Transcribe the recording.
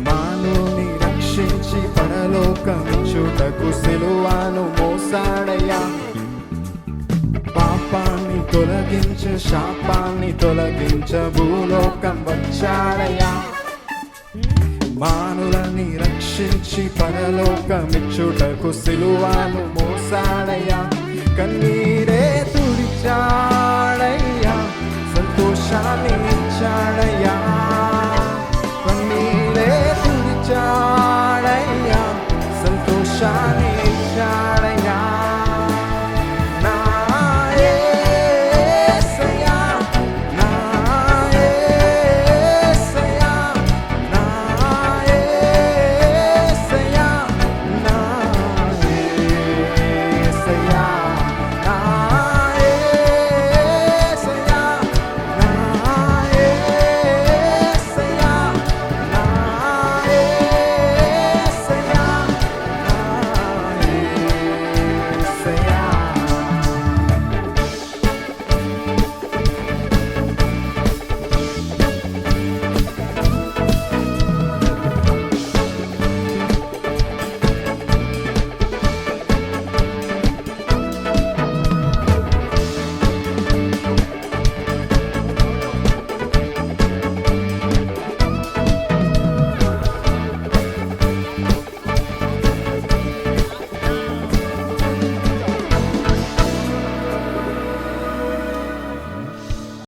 మానవుని రక్షించి పరలోకమిచ్చుటకు సిలువను మోసాడయ్యా. పాపాన్ని తొలగించ శాపాన్ని తొలగించ భూలోకం వచ్చాడయ్యా. మానవులని రక్షించి పరలోకమిచ్చుటకు సిలువను మోసాడయ్యా. కన్నీరే తుడిచాడయ్యా, సంతోషాన్ని ఇచ్చాడయ్యా.